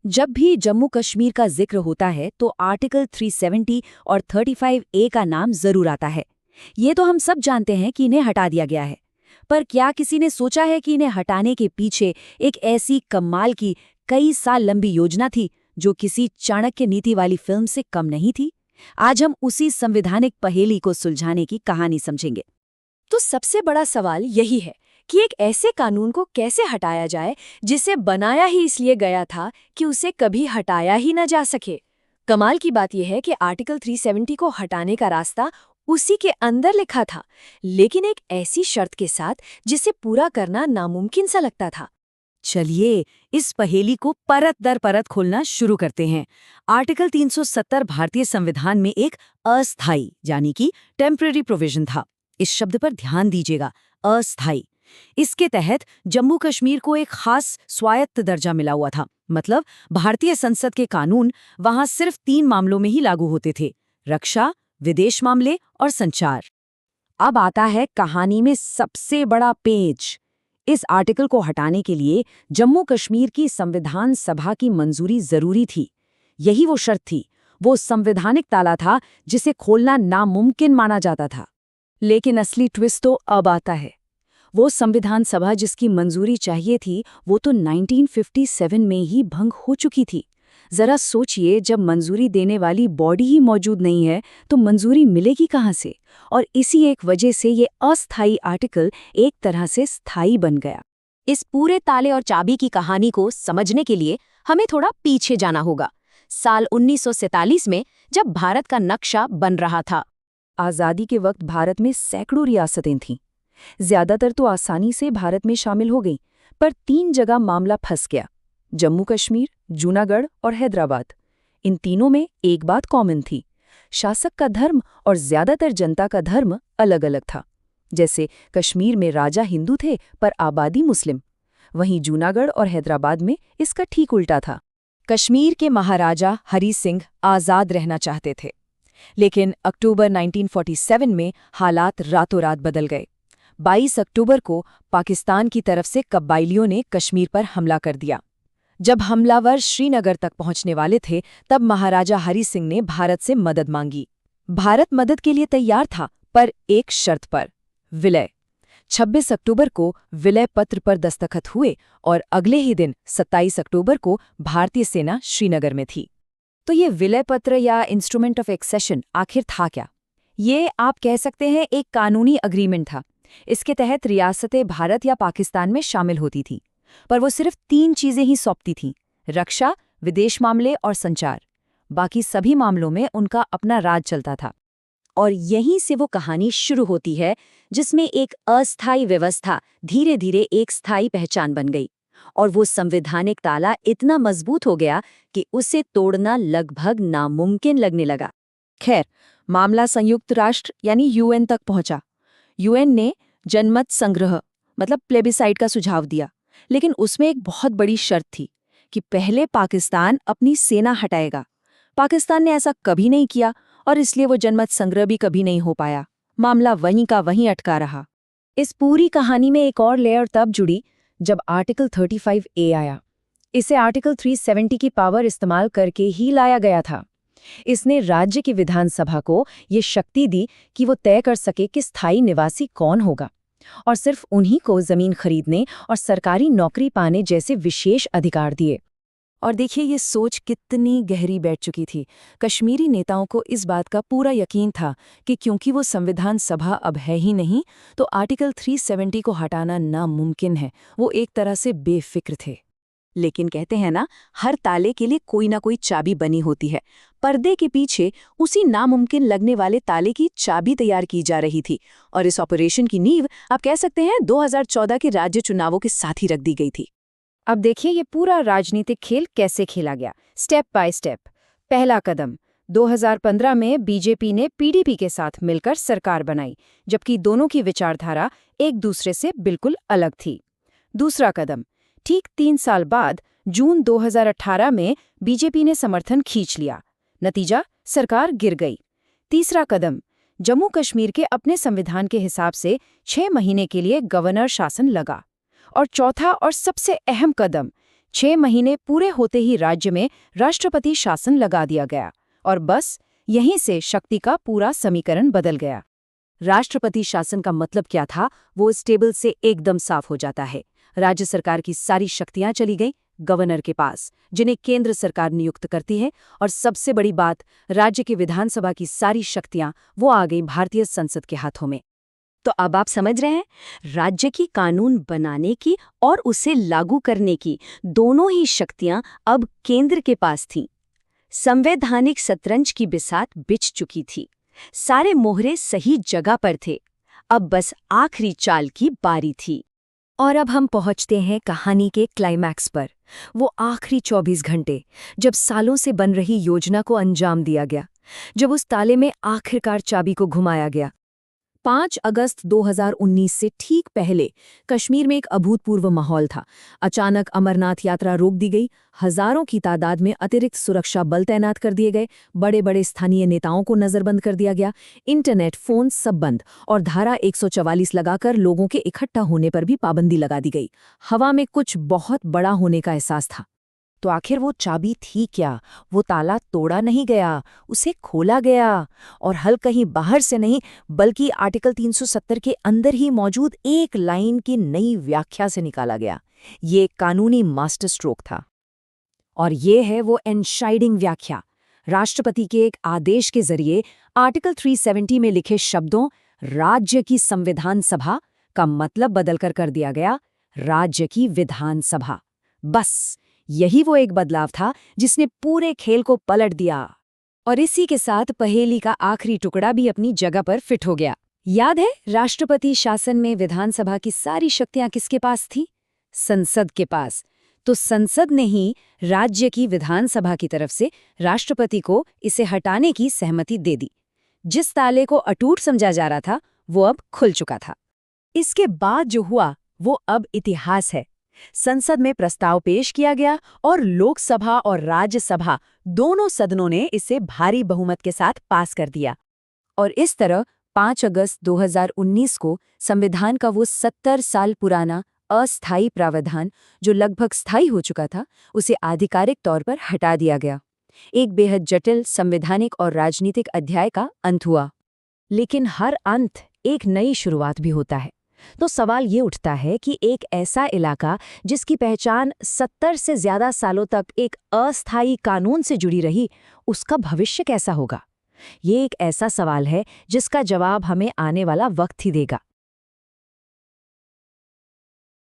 जब भी जम्मू कश्मीर का जिक्र होता है तो आर्टिकल 370 और 35A का नाम जरूर आता है। ये तो हम सब जानते हैं कि इन्हें हटा दिया गया है। पर क्या किसी ने सोचा है कि इन्हें हटाने के पीछे एक ऐसी कमाल की कई साल लंबी योजना थी जो किसी चाणक्य नीति वाली फिल्म से कम नहीं थी? आज हम उसी संवैधानिक पहेली को सुलझाने की कहानी समझेंगे। तो सबसे बड़ा सवाल यही है कि एक ऐसे कानून को कैसे हटाया जाए जिसे बनाया ही इसलिए गया था कि उसे कभी हटाया ही न जा सके। कमाल की बात यह है कि आर्टिकल 370 को हटाने का रास्ता उसी के अंदर लिखा था, लेकिन एक ऐसी शर्त के साथ जिसे पूरा करना नामुमकिन सा लगता था। चलिए इस पहेली को परत दर परत खोलना शुरू करते हैं। आर्टिकल 370 भारतीय संविधान में एक अस्थायी यानी कि टेम्पररी प्रोविजन था। इस शब्द पर ध्यान दीजिएगा, अस्थायी। इसके तहत जम्मू कश्मीर को एक खास स्वायत्त दर्जा मिला हुआ था। मतलब भारतीय संसद के कानून वहां सिर्फ 3 मामलों में ही लागू होते थे: रक्षा, विदेश मामले और संचार। अब आता है कहानी में सबसे बड़ा पेच। इस आर्टिकल को हटाने के लिए जम्मू कश्मीर की संविधान सभा की मंजूरी जरूरी थी। यही वो शर्त थी, वो संवैधानिक ताला था जिसे खोलना नामुमकिन माना जाता था। लेकिन असली ट्विस्ट तो अब आता है। वो संविधान सभा जिसकी मंजूरी चाहिए थी वो तो 1957 में ही भंग हो चुकी थी। जरा सोचिए, जब मंजूरी देने वाली बॉडी ही मौजूद नहीं है तो मंजूरी मिलेगी कहाँ से? और इसी एक वजह से ये अस्थायी आर्टिकल एक तरह से स्थायी बन गया। इस पूरे ताले और चाबी की कहानी को समझने के लिए हमें थोड़ा पीछे जाना होगा। साल 1947 में जब भारत का नक्शा बन रहा था। आज़ादी के वक्त भारत में सैकड़ों रियासतें थीं। ज्यादातर तो आसानी से भारत में शामिल हो गईं, पर 3 जगह मामला फंस गया: जम्मू कश्मीर, जूनागढ़ और हैदराबाद। इन तीनों में एक बात कॉमन थी, शासक का धर्म और ज्यादातर जनता का धर्म अलग अलग था। जैसे कश्मीर में राजा हिंदू थे पर आबादी मुस्लिम, वहीं जूनागढ़ और हैदराबाद में इसका ठीक उल्टा था। कश्मीर के महाराजा हरी सिंह आज़ाद रहना चाहते थे, लेकिन अक्टूबर 1947 में हालात रातों रात बदल गए। 22 अक्टूबर को पाकिस्तान की तरफ से कबाइलियों ने कश्मीर पर हमला कर दिया। जब हमलावर श्रीनगर तक पहुंचने वाले थे तब महाराजा हरी सिंह ने भारत से मदद मांगी। भारत मदद के लिए तैयार था, पर एक शर्त पर: विलय। 26 अक्टूबर को विलय पत्र पर दस्तखत हुए और अगले ही दिन 27 अक्टूबर को भारतीय सेना श्रीनगर में थी। तो ये विलय पत्र या इंस्ट्रूमेंट ऑफ एक्सेशन आखिर था क्या? ये आप कह सकते हैं एक कानूनी अग्रीमेंट था। इसके तहत रियासतें भारत या पाकिस्तान में शामिल होती थी, पर वो सिर्फ 3 चीजें ही सौंपती थीं: रक्षा, विदेश मामले और संचार। बाकी सभी मामलों में उनका अपना राज चलता था। और यहीं से वो कहानी शुरू होती है जिसमें एक अस्थायी व्यवस्था धीरे धीरे एक स्थायी पहचान बन गई। और वो संवैधानिक ताला इतना मजबूत हो गया कि उसे तोड़ना लगभग नामुमकिन लगने लगा। खैर, मामला संयुक्त राष्ट्र यानी यूएन तक पहुंचा। यूएन ने जनमत संग्रह मतलब प्लेबिसाइट का सुझाव दिया, लेकिन उसमें एक बहुत बड़ी शर्त थी कि पहले पाकिस्तान अपनी सेना हटाएगा। पाकिस्तान ने ऐसा कभी नहीं किया और इसलिए वो जनमत संग्रह भी कभी नहीं हो पाया। मामला वहीं का वहीं अटका रहा। इस पूरी कहानी में एक और लेयर तब जुड़ी जब आर्टिकल 35A आया। इसे आर्टिकल 370 की पावर इस्तेमाल करके ही लाया गया था। इसने राज्य की विधानसभा को ये शक्ति दी कि वो तय कर सके कि स्थायी निवासी कौन होगा, और सिर्फ उन्हीं को जमीन खरीदने और सरकारी नौकरी पाने जैसे विशेष अधिकार दिए। और देखिए ये सोच कितनी गहरी बैठ चुकी थी। कश्मीरी नेताओं को इस बात का पूरा यकीन था कि क्योंकि वो संविधान सभा अब है ही नहीं, तो आर्टिकल 370 को हटाना नामुमकिन है। वो एक तरह से बेफिक्र थे। लेकिन कहते हैं ना, हर ताले के लिए कोई ना कोई चाबी बनी होती है। पर्दे के पीछे उसी नामुमकिन लगने वाले ताले की चाबी तैयार की जा रही थी, और इस ऑपरेशन की नींव आप कह सकते हैं 2014 के राज्य चुनावों के साथ ही रख दी गई थी। अब देखिए ये पूरा राजनीतिक खेल कैसे खेला गया, स्टेप बाय स्टेप। पहला कदम, 2015 में बीजेपी ने पीडीपी के साथ मिलकर सरकार बनाई, जबकि दोनों की विचारधारा एक दूसरे से बिल्कुल अलग थी। दूसरा कदम, ठीक 3 साल बाद जून 2018 में बीजेपी ने समर्थन खींच लिया। नतीजा, सरकार गिर गई। तीसरा कदम, जम्मू कश्मीर के अपने संविधान के हिसाब से 6 महीने के लिए गवर्नर शासन लगा। और चौथा और सबसे अहम कदम, 6 महीने पूरे होते ही राज्य में राष्ट्रपति शासन लगा दिया गया और बस यहीं से शक्ति का पूरा समीकरण बदल गया। राष्ट्रपति शासन का मतलब क्या था, वो इस टेबल से एकदम साफ हो जाता है। राज्य सरकार की सारी शक्तियां चली गई गवर्नर के पास, जिन्हें केंद्र सरकार नियुक्त करती है, और सबसे बड़ी बात, राज्य की विधानसभा की सारी शक्तियां वो आ गई भारतीय संसद के हाथों में। तो अब आप समझ रहे हैं, राज्य की कानून बनाने की और उसे लागू करने की दोनों ही शक्तियां अब केंद्र के पास थीं। संवैधानिक शतरंज की बिसात बिछ चुकी थी, सारे मोहरे सही जगह पर थे, अब बस आखिरी चाल की बारी थी। और अब हम पहुंचते हैं कहानी के क्लाइमैक्स पर, वो आखिरी 24 घंटे, जब सालों से बन रही योजना को अंजाम दिया गया, जब उस ताले में आखिरकार चाबी को घुमाया गया। 5 अगस्त 2019 से ठीक पहले कश्मीर में एक अभूतपूर्व माहौल था। अचानक अमरनाथ यात्रा रोक दी गई, हजारों की तादाद में अतिरिक्त सुरक्षा बल तैनात कर दिए गए, बड़े बड़े स्थानीय नेताओं को नजरबंद कर दिया गया, इंटरनेट, फोन सब बंद, और धारा 144 लगाकर लोगों के इकट्ठा होने पर भी पाबंदी लगा दी गई। हवा में कुछ बहुत बड़ा होने का एहसास था। तो आखिर वो चाबी थी क्या? वो ताला तोड़ा नहीं गया, उसे खोला गया, और हल कहीं बाहर से नहीं, बल्कि आर्टिकल 370 के अंदर ही मौजूद एक लाइन की नई व्याख्या से निकाला गया। ये एक कानूनी मास्टर स्ट्रोक था, और ये है वो एनशाइडिंग व्याख्या। राष्ट्रपति के एक आदेश के जरिए आर्टिकल 370 में लिखे शब्दों राज्य की संविधान सभा का मतलब बदलकर कर दिया गया राज्य की विधानसभा। बस यही वो एक बदलाव था जिसने पूरे खेल को पलट दिया। और इसी के साथ पहेली का आखिरी टुकड़ा भी अपनी जगह पर फिट हो गया। याद है, राष्ट्रपति शासन में विधानसभा की सारी शक्तियां किसके पास थी? संसद के पास। तो संसद ने ही राज्य की विधानसभा की तरफ से राष्ट्रपति को इसे हटाने की सहमति दे दी। जिस ताले को अटूट समझा जा रहा था, वो अब खुल चुका था। इसके बाद जो हुआ वो अब इतिहास है। संसद में प्रस्ताव पेश किया गया और लोकसभा और राज्यसभा दोनों सदनों ने इसे भारी बहुमत के साथ पास कर दिया। और इस तरह 5 अगस्त 2019 को संविधान का वो 70 साल पुराना अस्थायी प्रावधान, जो लगभग स्थायी हो चुका था, उसे आधिकारिक तौर पर हटा दिया गया। एक बेहद जटिल संवैधानिक और राजनीतिक अध्याय का अंत हुआ। लेकिन हर अंत एक नई शुरुआत भी होता है। तो सवाल ये उठता है कि एक ऐसा इलाका जिसकी पहचान 70 से ज्यादा सालों तक एक अस्थायी कानून से जुड़ी रही, उसका भविष्य कैसा होगा? ये एक ऐसा सवाल है जिसका जवाब हमें आने वाला वक्त ही देगा।